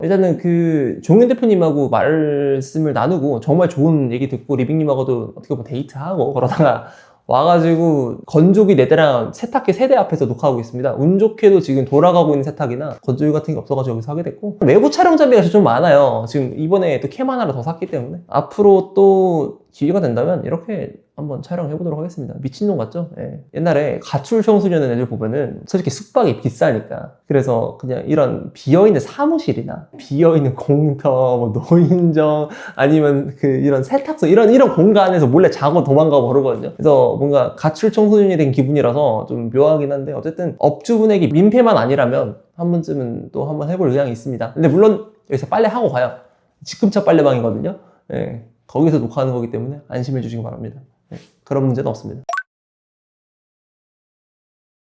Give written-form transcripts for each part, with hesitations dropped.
일단은 그 종윤 대표님하고 말씀을 나누고 정말 좋은 얘기 듣고 리빙님하고도 어떻게 보면 데이트하고 그러다가 와가지고 건조기 4대랑 세탁기 3대 앞에서 녹화하고 있습니다. 운 좋게도 지금 돌아가고 있는 세탁이나 건조기 같은 게 없어가지고 여기서 하게 됐고, 외부 촬영 장비가 좀 많아요. 지금 이번에 또 캠 하나를 더 샀기 때문에 앞으로 또 기회가 된다면 이렇게 한번 촬영해보도록 하겠습니다. 미친놈 같죠? 예. 옛날에 가출 청소년의 애들 보면은 솔직히 숙박이 비싸니까 그래서 그냥 이런 비어있는 사무실이나 비어있는 공터, 뭐 노인정, 아니면 그 이런 세탁소 이런 공간에서 몰래 자고 도망가고 그러거든요. 그래서 뭔가 가출 청소년이 된 기분이라서 좀 묘하긴 한데, 어쨌든 업주분에게 민폐만 아니라면 한 번쯤은 또 한번 해볼 의향이 있습니다. 근데 물론 여기서 빨래하고 가요. 지금차 빨래방이거든요. 예. 거기서 녹화하는 거기 때문에 안심해 주시기 바랍니다. 네, 그런 문제는 없습니다.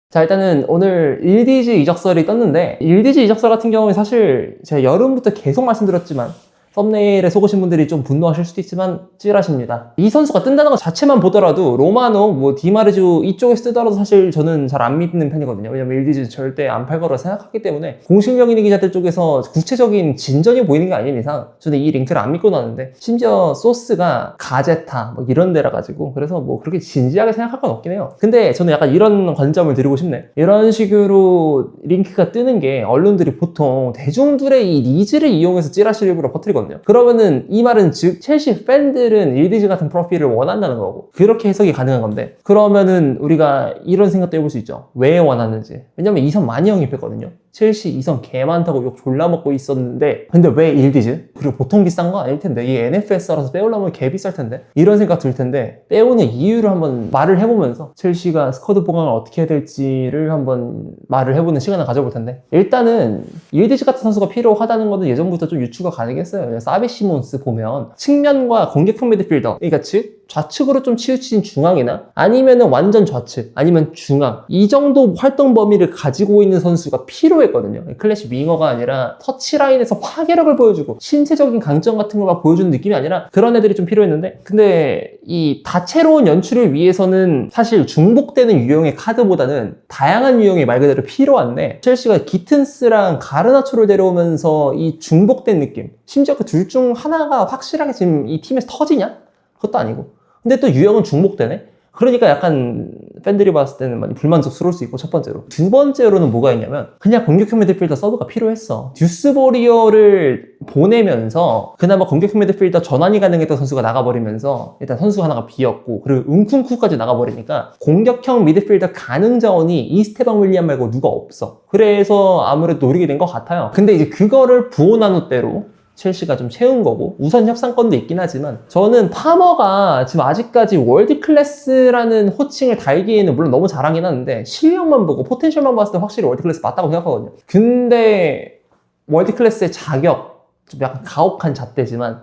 자, 일단은 오늘 일디지 이적설이 떴는데, 일디지 이적설 같은 경우는 사실 제가 여름부터 계속 말씀드렸지만 썸네일에 속으신 분들이 좀 분노하실 수도 있지만 찌라십니다. 이 선수가 뜬다는 것 자체만 보더라도 로마노, 뭐 디마르주 이쪽에서 뜨더라도 사실 저는 잘 안 믿는 편이거든요. 왜냐면 일디즈 절대 안 팔 거라 생각하기 때문에 공식력 있는 기자들 쪽에서 구체적인 진전이 보이는 게 아닌 이상 저는 이 링크를 안 믿고 나왔는데, 심지어 소스가 가제타 뭐 이런 데라 가지고 그래서 뭐 그렇게 진지하게 생각할 건 없긴 해요. 근데 저는 약간 이런 관점을 드리고 싶네. 이런 식으로 링크가 뜨는 게 언론들이 보통 대중들의 이 니즈를 이용해서 찌라시 일부러 퍼뜨리거든요. 그러면은 이 말은 즉 첼시 팬들은 일디즈 같은 프로필을 원한다는 거고, 그렇게 해석이 가능한 건데, 그러면은 우리가 이런 생각도 해볼 수 있죠. 왜 원하는지. 왜냐면 이선 많이 영입했거든요. 첼시 이선 개 많다고 욕 졸라 먹고 있었는데 근데 왜 일디즈? 그리고 보통 비싼 거 아닐 텐데, 이 NFS라서 빼오려면 개 비쌀 텐데, 이런 생각 들 텐데 빼오는 이유를 한번 말을 해보면서 첼시가 스쿼드 보강을 어떻게 해야 될지를 한번 말을 해보는 시간을 가져볼 텐데, 일단은 일디즈 같은 선수가 필요하다는 것은 예전부터 좀 유추가 가능했어요. 사비 시몬스 보면 측면과 공격형 미드필더, 그러니까 즉 좌측으로 좀 치우친 중앙이나 아니면은 완전 좌측 아니면 중앙, 이 정도 활동 범위를 가지고 있는 선수가 필요했거든요. 클래식 윙어가 아니라 터치라인에서 파괴력을 보여주고 신체적인 강점 같은 걸 막 보여주는 느낌이 아니라 그런 애들이 좀 필요했는데, 근데 이 다채로운 연출을 위해서는 사실 중복되는 유형의 카드보다는 다양한 유형의 말 그대로 필요한데, 첼시가 기튼스랑 가르나초를 데려오면서 이 중복된 느낌, 심지어 그 둘 중 하나가 확실하게 지금 이 팀에서 터지냐? 그것도 아니고, 근데 또 유형은 중복되네? 그러니까 약간 팬들이 봤을 때는 많이 불만족스러울 수 있고, 첫 번째로. 두 번째로는 뭐가 있냐면 그냥 공격형 미드필더 서브가 필요했어. 듀스보리어를 보내면서 그나마 공격형 미드필더 전환이 가능했던 선수가 나가버리면서 일단 선수 하나가 비었고, 그리고 은쿵쿠까지 나가버리니까 공격형 미드필더 가능 자원이 이스테방 윌리안 말고 누가 없어. 그래서 아무래도 노리게 된 것 같아요. 근데 이제 그거를 부오나누대로 첼시가 좀 채운 거고, 우선 협상권도 있긴 하지만 저는 파머가 지금 아직까지 월드 클래스라는 호칭을 달기에는 물론 너무 잘하긴 하는데, 실력만 보고 포텐셜만 봤을 때 확실히 월드 클래스 맞다고 생각하거든요. 근데 월드 클래스의 자격, 좀 약간 가혹한 잣대지만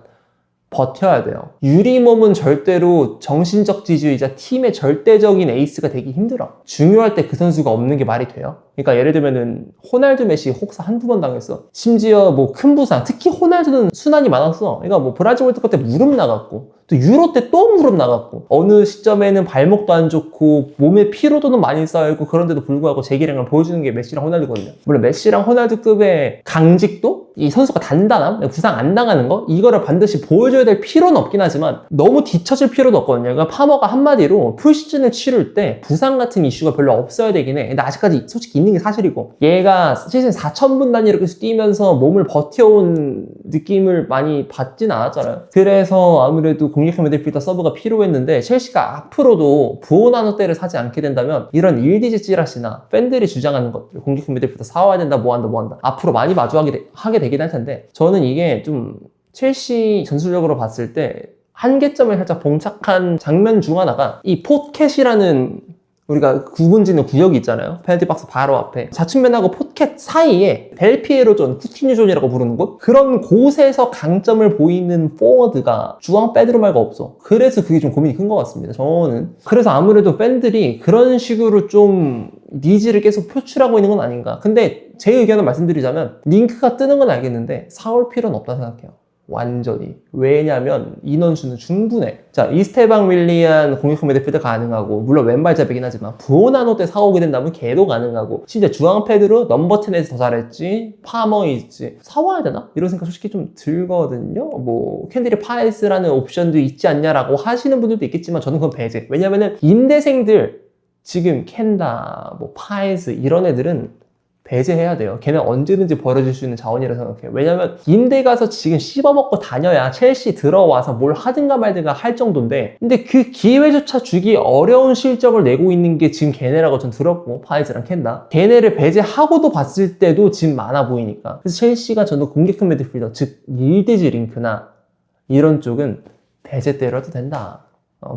버텨야 돼요. 유리몸은 절대로 정신적 지주이자 팀의 절대적인 에이스가 되기 힘들어. 중요할 때 그 선수가 없는 게 말이 돼요? 그러니까 예를 들면은 호날두, 메시 혹사 한두 번 당했어. 심지어 뭐 큰 부상, 특히 호날두는 순환이 많았어. 그러니까 뭐 브라질 월드컵 때 무릎 나갔고, 또 유로 때 또 무릎 나갔고, 어느 시점에는 발목도 안 좋고 몸에 피로도는 많이 쌓여있고, 그런데도 불구하고 재기량을 보여주는 게 메시랑 호날두거든요. 물론 메시랑 호날두급의 강직도, 이 선수가 단단함, 부상 안 당하는 거, 이거를 반드시 보여줘야 될 필요는 없긴 하지만 너무 뒤처질 필요도 없거든요. 그러니까 파머가 한마디로 풀시즌을 치를 때 부상 같은 이슈가 별로 없어야 되긴 해. 근데 아직까지 솔직히 있는 게 사실이고, 얘가 시즌 4,000분 단위로 계속 뛰면서 몸을 버텨온 느낌을 많이 받진 않았잖아요. 그래서 아무래도 공격형 미드필더 서브가 필요했는데, 첼시가 앞으로도 부오나노 때를 사지 않게 된다면 이런 일디지 찌라시나 팬들이 주장하는 것들, 공격형 미드필더 사와야 된다, 뭐한다 앞으로 많이 마주하게 되긴 할 텐데, 저는 이게 좀 첼시 전술적으로 봤을 때 한계점에 살짝 봉착한 장면 중 하나가 이 포켓이라는, 우리가 구분짓는 구역이 있잖아요. 페널티 박스 바로 앞에 좌측면하고 포켓 사이에 델피에로 존, 쿠티뉴 존이라고 부르는 곳, 그런 곳에서 강점을 보이는 포워드가 주앙 빼드로 말고 없어. 그래서 그게 좀 고민이 큰 것 같습니다, 저는. 그래서 아무래도 팬들이 그런 식으로 좀 니즈를 계속 표출하고 있는 건 아닌가. 근데 제 의견을 말씀드리자면 링크가 뜨는 건 알겠는데 사올 필요는 없다 생각해요. 완전히. 왜냐면 인원수는 충분해. 자, 이스테방 윌리안 공격형 미드필더 가능하고, 물론 왼발잡이긴 하지만 부오나노 때 사오게 된다면 걔도 가능하고, 심지어 주앙 페드로 넘버 10에서 더 잘했지, 파머 있지, 사와야 되나? 이런 생각 솔직히 좀 들거든요. 뭐 캔디리 파에스라는 옵션도 있지 않냐라고 하시는 분들도 있겠지만 저는 그건 배제. 왜냐면은 임대생들 지금 캔다, 뭐 파에스 이런 애들은 배제해야 돼요. 걔는 언제든지 버려질 수 있는 자원이라고 생각해요. 왜냐면 임대 가서 지금 씹어먹고 다녀야 첼시 들어와서 뭘 하든가 말든가 할 정도인데, 근데 그 기회조차 주기 어려운 실적을 내고 있는 게 지금 걔네라고 전 들었고, 파이즈랑 캔다. 걔네를 배제하고도 봤을 때도 지금 많아 보이니까. 그래서 첼시가 저는 공격형 미드필더, 즉 릴디지 링크나 이런 쪽은 배제 때려도 된다.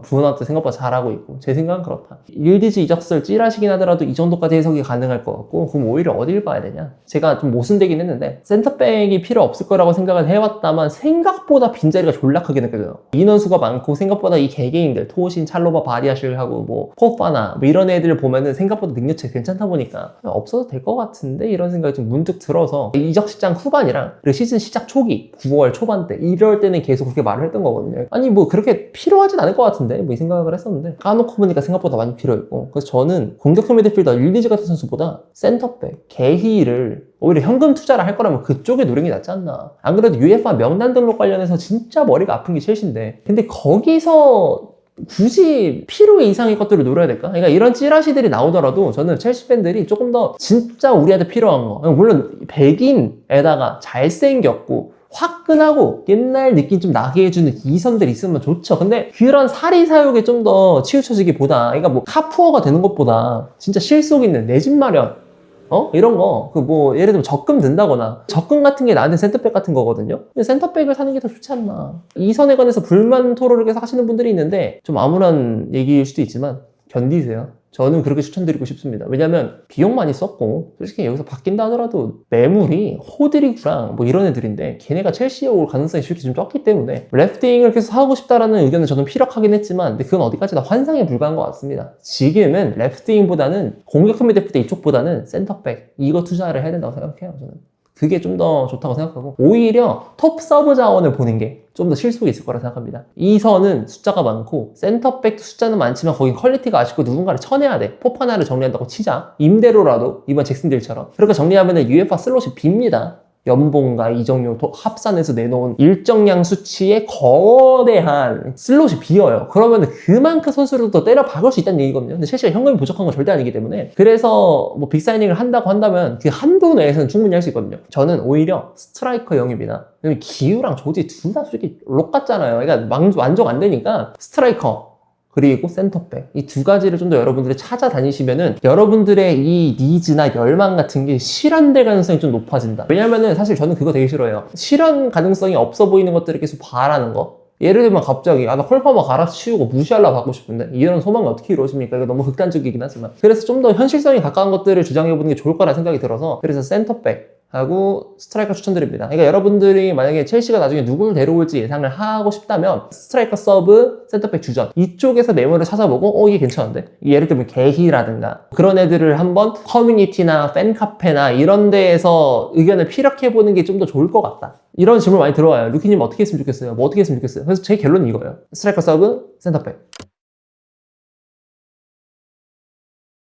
부은아도 생각보다 잘하고 있고, 제 생각은 그렇다. 릴디지 이적설 찌라시긴 하더라도 이 정도까지 해석이 가능할 것 같고, 그럼 오히려 어딜 봐야 되냐? 제가 좀 모순되긴 했는데 센터백이 필요 없을 거라고 생각을 해왔다만 생각보다 빈자리가 졸라 크게 느껴져요. 인원수가 많고 생각보다 이 개개인들 토신, 찰로바, 바리아실하고 뭐 포파나 뭐 이런 애들 보면은 생각보다 능력치 괜찮다 보니까 없어도 될 것 같은데 이런 생각이 좀 문득 들어서, 이적 시장 후반이랑 그리고 시즌 시작 초기 9월 초반 때 이럴 때는 계속 그렇게 말을 했던 거거든요. 아니 뭐 그렇게 필요하진 않을 것 같은데 뭐 이 생각을 했었는데, 까놓고 보니까 생각보다 많이 필요했고, 그래서 저는 공격형 미드필더 릴디지 같은 선수보다 센터백, 게히를 오히려 현금 투자를 할 거라면 그쪽에 노리는 게 낫지 않나. 안 그래도 UEFA 명단 등록 관련해서 진짜 머리가 아픈 게 첼시인데, 근데 거기서 굳이 필요 이상의 것들을 노려야 될까? 그러니까 이런 찌라시들이 나오더라도 저는 첼시 팬들이 조금 더 진짜 우리한테 필요한 거, 물론 백인에다가 잘생겼고 화끈하고 옛날 느낌 좀 나게 해주는 이선들 있으면 좋죠. 근데 그런 사리사욕에 좀 더 치우쳐지기보다, 그러니까 뭐 카푸어가 되는 것보다 진짜 실속 있는 내 집 마련, 이런 거, 그 뭐 예를 들면 적금 든다거나, 적금 같은 게 나한테 센터백 같은 거거든요. 근데 센터백을 사는 게 더 좋지 않나. 이 선에 관해서 불만 토로를 계속 하시는 분들이 있는데 좀 암울한 얘기일 수도 있지만 견디세요. 저는 그렇게 추천드리고 싶습니다. 왜냐면 비용 많이 썼고, 솔직히 여기서 바뀐다 하더라도 매물이 호드리구랑 뭐 이런 애들인데 걔네가 첼시에 올 가능성이 솔직히 좀 적기 때문에 레프팅을 계속 사고 싶다라는 의견은 저는 피력하긴 했지만, 근데 그건 어디까지나 환상에 불과한 것 같습니다. 지금은 레프팅보다는 공격형 미드필더 이쪽보다는 센터백 이거 투자를 해야 된다고 생각해요. 저는 그게 좀 더 좋다고 생각하고, 오히려 톱 서브 자원을 보는 게 좀 더 실속이 있을 거라 생각합니다. 이 선은 숫자가 많고 센터백도 숫자는 많지만 거긴 퀄리티가 아쉽고 누군가를 쳐내야 돼. 포파나를 정리한다고 치자. 임대로라도 이번 잭슨딜처럼 그렇게 정리하면 UEFA 슬롯이 빕니다. 연봉과 이적료 합산해서 내놓은 일정량 수치의 거대한 슬롯이 비어요. 그러면 그만큼 선수를 더 때려 박을 수 있다는 얘기거든요. 근데 첼시가 현금이 부족한 건 절대 아니기 때문에, 그래서 뭐 빅사이닝을 한다고 한다면 그 한도 내에서는 충분히 할 수 있거든요. 저는 오히려 스트라이커 영입이나, 기우랑 조지 둘 다 솔직히 록 같잖아요. 그러니까 만족 안 되니까 스트라이커 그리고 센터백, 이 두 가지를 좀 더 여러분들이 찾아다니시면은 여러분들의 이 니즈나 열망 같은 게 실현될 가능성이 좀 높아진다. 왜냐면은 사실 저는 그거 되게 싫어요. 실현 가능성이 없어 보이는 것들을 계속 바라는 거. 예를 들면 갑자기 나 콜파머 갈아치우고 무시하려고 하고 싶은데 이런 소망이 어떻게 이루어집니까? 이거 너무 극단적이긴 하지만, 그래서 좀 더 현실성이 가까운 것들을 주장해보는 게 좋을 거라 생각이 들어서, 그래서 센터백 하고 스트라이커 추천드립니다. 그러니까 여러분들이 만약에 첼시가 나중에 누구를 데려올지 예상을 하고 싶다면 스트라이커 서브, 센터백 주전 이쪽에서 매물을 찾아보고 이게 괜찮은데? 예를 들면 게히라든가 그런 애들을 한번 커뮤니티나 팬카페나 이런 데에서 의견을 피력해보는 게 좀 더 좋을 것 같다. 이런 질문 많이 들어와요. 루키님 어떻게 했으면 좋겠어요? 뭐 어떻게 했으면 좋겠어요? 그래서 제 결론은 이거예요. 스트라이커 서브, 센터백.